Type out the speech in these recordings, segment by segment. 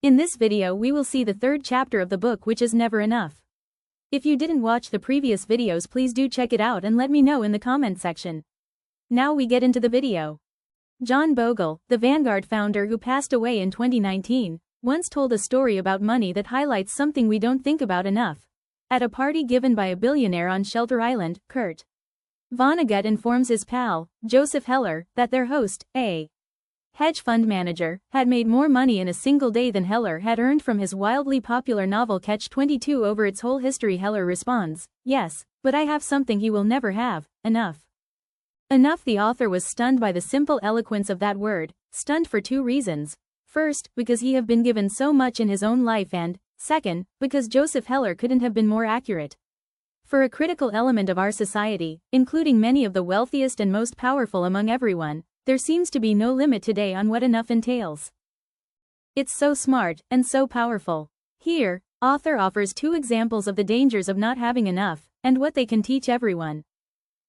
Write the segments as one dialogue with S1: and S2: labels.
S1: In this video we will see the third chapter of the book, which is Never Enough. If you didn't watch the previous videos, please do check it out and let me know in the comment section. Now we get into the video. John Bogle, the Vanguard founder who passed away in 2019, once told a story about money that highlights something we don't think about enough. At a party given by a billionaire on Shelter Island, Kurt Vonnegut informs his pal, Joseph Heller, that their host, a hedge fund manager, had made more money in a single day than Heller had earned from his wildly popular novel Catch-22 over its whole history. Heller responds, "Yes, but I have something he will never have, enough." Enough. The author was stunned by the simple eloquence of that word, stunned for two reasons. First, because he had been given so much in his own life, and, second, because Joseph Heller couldn't have been more accurate. For a critical element of our society, including many of the wealthiest and most powerful among everyone, there seems to be no limit today on what enough entails. It's so smart, and so powerful. Here, author offers two examples of the dangers of not having enough, and what they can teach everyone.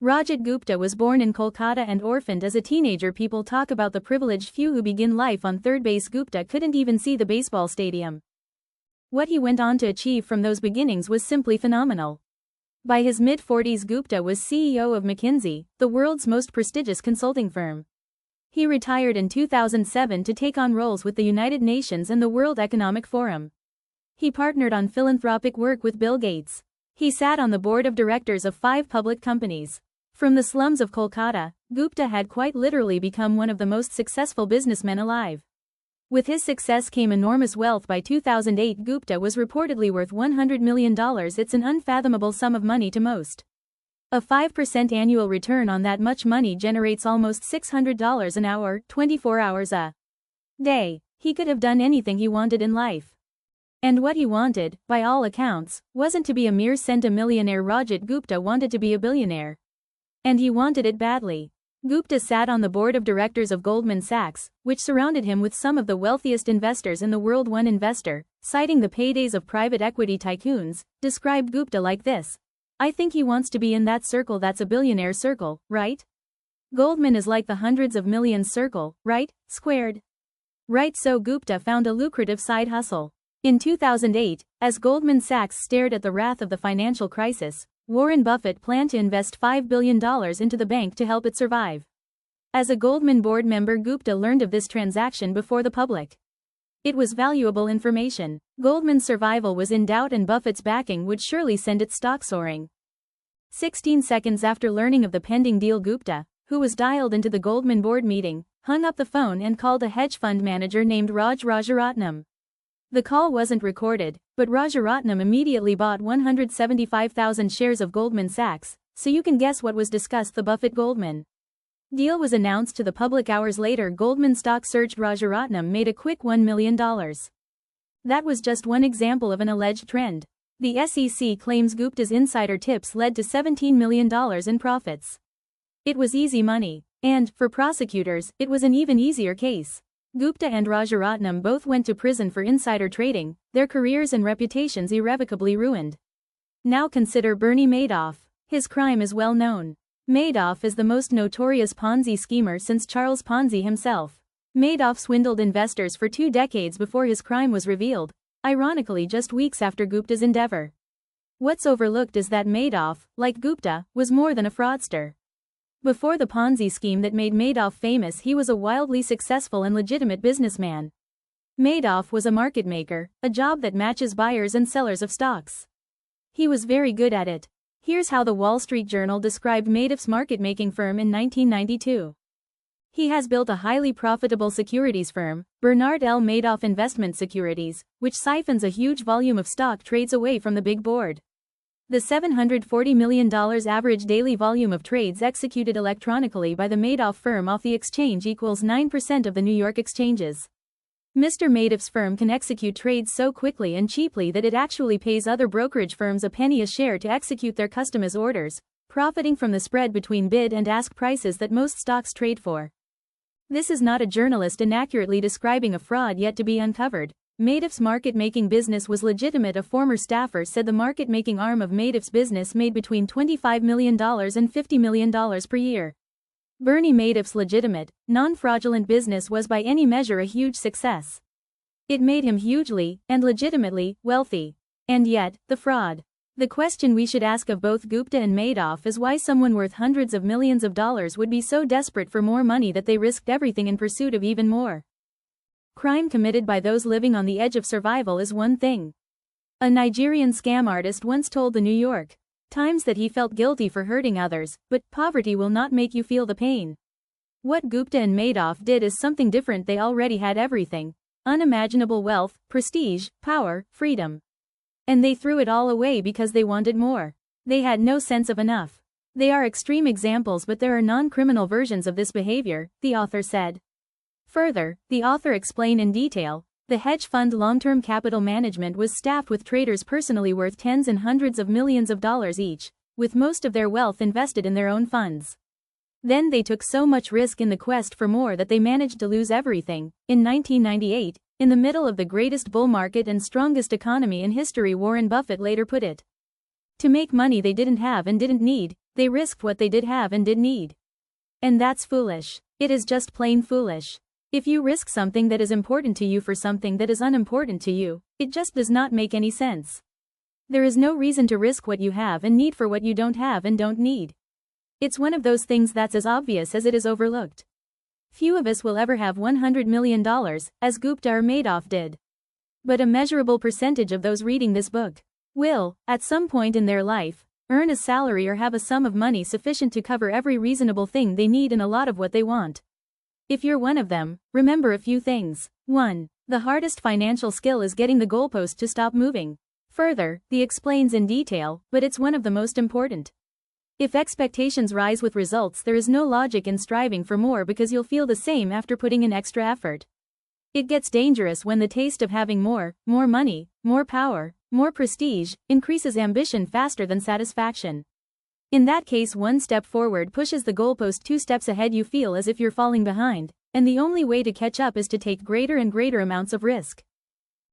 S1: Rajat Gupta was born in Kolkata and orphaned as a teenager. People talk about the privileged few who begin life on third base. Gupta couldn't even see the baseball stadium. What he went on to achieve from those beginnings was simply phenomenal. By his mid-40s, Gupta was CEO of McKinsey, the world's most prestigious consulting firm. He retired in 2007 to take on roles with the United Nations and the World Economic Forum. He partnered on philanthropic work with Bill Gates. He sat on the board of directors of 5 public companies. From the slums of Kolkata, Gupta had quite literally become one of the most successful businessmen alive. With his success came enormous wealth. By 2008, Gupta was reportedly worth $100 million. It's an unfathomable sum of money to most. A 5% annual return on that much money generates almost $600 an hour, 24 hours a day. He could have done anything he wanted in life. And what he wanted, by all accounts, wasn't to be a mere centimillionaire. Rajat Gupta wanted to be a billionaire. And he wanted it badly. Gupta sat on the board of directors of Goldman Sachs, which surrounded him with some of the wealthiest investors in the world. One investor, citing the paydays of private equity tycoons, described Gupta like this: "I think he wants to be in that circle. That's a billionaire circle, right? Goldman is like the hundreds of millions circle, right, squared? Right." So Gupta found a lucrative side hustle. In 2008, as Goldman Sachs stared at the wrath of the financial crisis, Warren Buffett planned to invest $5 billion into the bank to help it survive. As a Goldman board member, Gupta learned of this transaction before the public. It was valuable information. Goldman's survival was in doubt, and Buffett's backing would surely send its stock soaring. 16 seconds after learning of the pending deal, Gupta, who was dialed into the Goldman board meeting, hung up the phone and called a hedge fund manager named Rajaratnam. The call wasn't recorded, but Rajaratnam immediately bought 175,000 shares of Goldman Sachs, so you can guess what was discussed. The Buffett-Goldman deal was announced to the public hours later. Goldman stock surged. Rajaratnam made a quick $1 million. That was just one example of an alleged trend. The SEC claims Gupta's insider tips led to $17 million in profits. It was easy money. And, for prosecutors, it was an even easier case. Gupta and Rajaratnam both went to prison for insider trading, their careers and reputations irrevocably ruined. Now consider Bernie Madoff. His crime is well known. Madoff is the most notorious Ponzi schemer since Charles Ponzi himself. Madoff swindled investors for 2 decades before his crime was revealed, ironically just weeks after Gupta's endeavor. What's overlooked is that Madoff, like Gupta, was more than a fraudster. Before the Ponzi scheme that made Madoff famous, he was a wildly successful and legitimate businessman. Madoff was a market maker, a job that matches buyers and sellers of stocks. He was very good at it. Here's how the Wall Street Journal described Madoff's market-making firm in 1992. He has built a highly profitable securities firm, Bernard L. Madoff Investment Securities, which siphons a huge volume of stock trades away from the big board. The $740 million average daily volume of trades executed electronically by the Madoff firm off the exchange equals 9% of the New York exchanges. Mr. Madoff's firm can execute trades so quickly and cheaply that it actually pays other brokerage firms a penny a share to execute their customers' orders, profiting from the spread between bid and ask prices that most stocks trade for. This is not a journalist inaccurately describing a fraud yet to be uncovered. Madoff's market-making business was legitimate. A former staffer said the market-making arm of Madoff's business made between $25 million and $50 million per year. Bernie Madoff's legitimate, non-fraudulent business was by any measure a huge success. It made him hugely, and legitimately, wealthy. And yet, the fraud. The question we should ask of both Gupta and Madoff is why someone worth hundreds of millions of dollars would be so desperate for more money that they risked everything in pursuit of even more. Crime committed by those living on the edge of survival is one thing. A Nigerian scam artist once told the New York Times that he felt guilty for hurting others, but poverty will not make you feel the pain. What Gupta and Madoff did is something different. They already had everything: unimaginable wealth, prestige, power, freedom. And they threw it all away because they wanted more. They had no sense of enough. They are extreme examples, but there are non-criminal versions of this behavior, the author said. Further, the author explained in detail, the hedge fund long-term capital management was staffed with traders personally worth tens and hundreds of millions of dollars each, with most of their wealth invested in their own funds. Then they took so much risk in the quest for more that they managed to lose everything. In 1998, in the middle of the greatest bull market and strongest economy in history, Warren Buffett later put it. To make money they didn't have and didn't need, they risked what they did have and did need. And that's foolish. It is just plain foolish. If you risk something that is important to you for something that is unimportant to you, it just does not make any sense. There is no reason to risk what you have and need for what you don't have and don't need. It's one of those things that's as obvious as it is overlooked. Few of us will ever have $100 million, as Gupta or Madoff did. But a measurable percentage of those reading this book will, at some point in their life, earn a salary or have a sum of money sufficient to cover every reasonable thing they need and a lot of what they want. If you're one of them, remember a few things. 1. The hardest financial skill is getting the goalpost to stop moving. Further, he explains in detail, but it's one of the most important. If expectations rise with results, there is no logic in striving for more because you'll feel the same after putting in extra effort. It gets dangerous when the taste of having more money, more power, more prestige, increases ambition faster than satisfaction. In that case, one step forward pushes the goalpost 2 steps ahead. You feel as if you're falling behind, and the only way to catch up is to take greater and greater amounts of risk.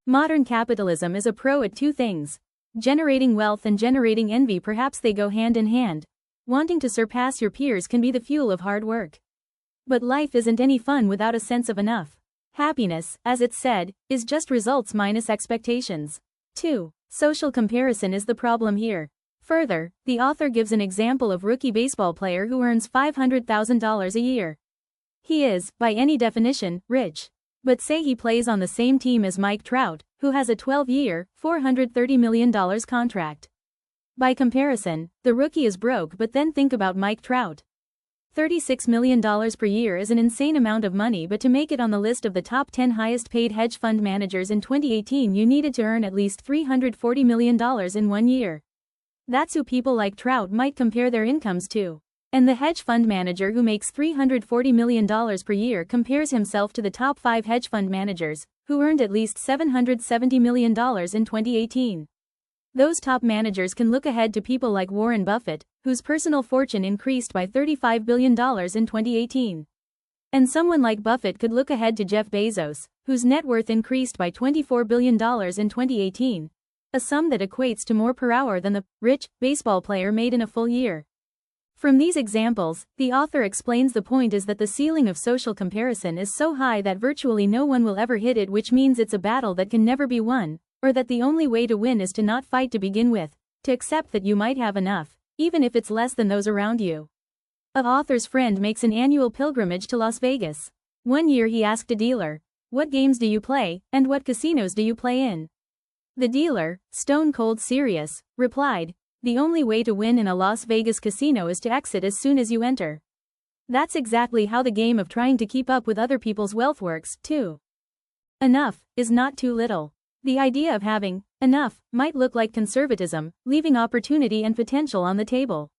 S1: Modern capitalism is a pro at 2 things: generating wealth and generating envy. Perhaps they go hand in hand. Wanting to surpass your peers can be the fuel of hard work. But life isn't any fun without a sense of enough. Happiness, as it's said, is just results minus expectations. 2. Social comparison is the problem here. Further, the author gives an example of rookie baseball player who earns $500,000 a year. He is, by any definition, rich. But say he plays on the same team as Mike Trout, who has a 12-year, $430 million contract. By comparison, the rookie is broke. But then think about Mike Trout. $36 million per year is an insane amount of money, but to make it on the list of the top 10 highest paid hedge fund managers in 2018 you needed to earn at least $340 million in 1 year. That's who people like Trout might compare their incomes to. And the hedge fund manager who makes $340 million per year compares himself to the top 5 hedge fund managers, who earned at least $770 million in 2018. Those top managers can look ahead to people like Warren Buffett, whose personal fortune increased by $35 billion in 2018. And someone like Buffett could look ahead to Jeff Bezos, whose net worth increased by $24 billion in 2018. A sum that equates to more per hour than the rich baseball player made in a full year. From these examples, the author explains the point is that the ceiling of social comparison is so high that virtually no one will ever hit it, which means it's a battle that can never be won, or that the only way to win is to not fight to begin with, to accept that you might have enough, even if it's less than those around you. An author's friend makes an annual pilgrimage to Las Vegas. One year he asked a dealer, "What games do you play, and what casinos do you play in?" The dealer, stone cold serious, replied, "The only way to win in a Las Vegas casino is to exit as soon as you enter." That's exactly how the game of trying to keep up with other people's wealth works, too. Enough is not too little. The idea of having enough might look like conservatism, leaving opportunity and potential on the table.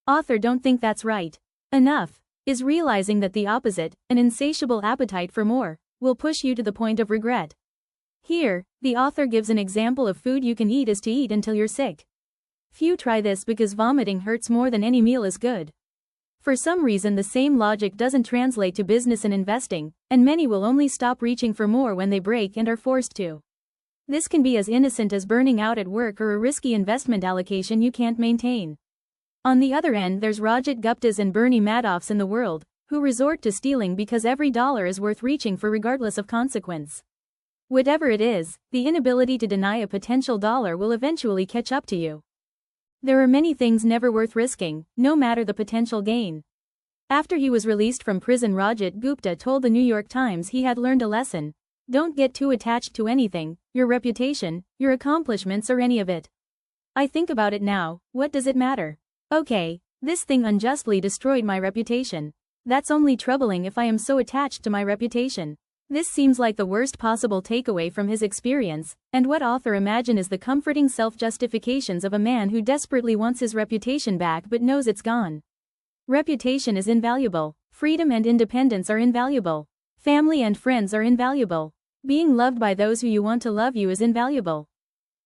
S1: Author don't think that's right. Enough is realizing that the opposite, an insatiable appetite for more, will push you to the point of regret. Here, the author gives an example of food you can eat is to eat until you're sick. Few try this because vomiting hurts more than any meal is good. For some reason the same logic doesn't translate to business and investing, and many will only stop reaching for more when they break and are forced to. This can be as innocent as burning out at work or a risky investment allocation you can't maintain. On the other end there's Rajat Guptas and Bernie Madoffs in the world, who resort to stealing because every dollar is worth reaching for regardless of consequence. Whatever it is, the inability to deny a potential dollar will eventually catch up to you. There are many things never worth risking, no matter the potential gain. After he was released from prison, Rajat Gupta told the New York Times he had learned a lesson. Don't get too attached to anything, your reputation, your accomplishments or any of it. I think about it now, what does it matter? Okay, this thing unjustly destroyed my reputation. That's only troubling if I am so attached to my reputation. This seems like the worst possible takeaway from his experience, and what author imagine is the comforting self-justifications of a man who desperately wants his reputation back but knows it's gone. Reputation is invaluable. Freedom and independence are invaluable. Family and friends are invaluable. Being loved by those who you want to love you is invaluable.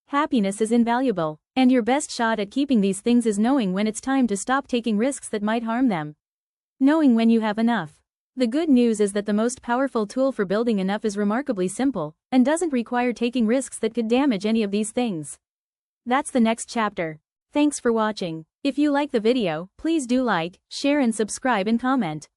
S1: Happiness is invaluable, and your best shot at keeping these things is knowing when it's time to stop taking risks that might harm them. Knowing when you have enough. The good news is that the most powerful tool for building enough is remarkably simple, and doesn't require taking risks that could damage any of these things. That's the next chapter. Thanks for watching. If you like the video, please do like, share and subscribe and comment.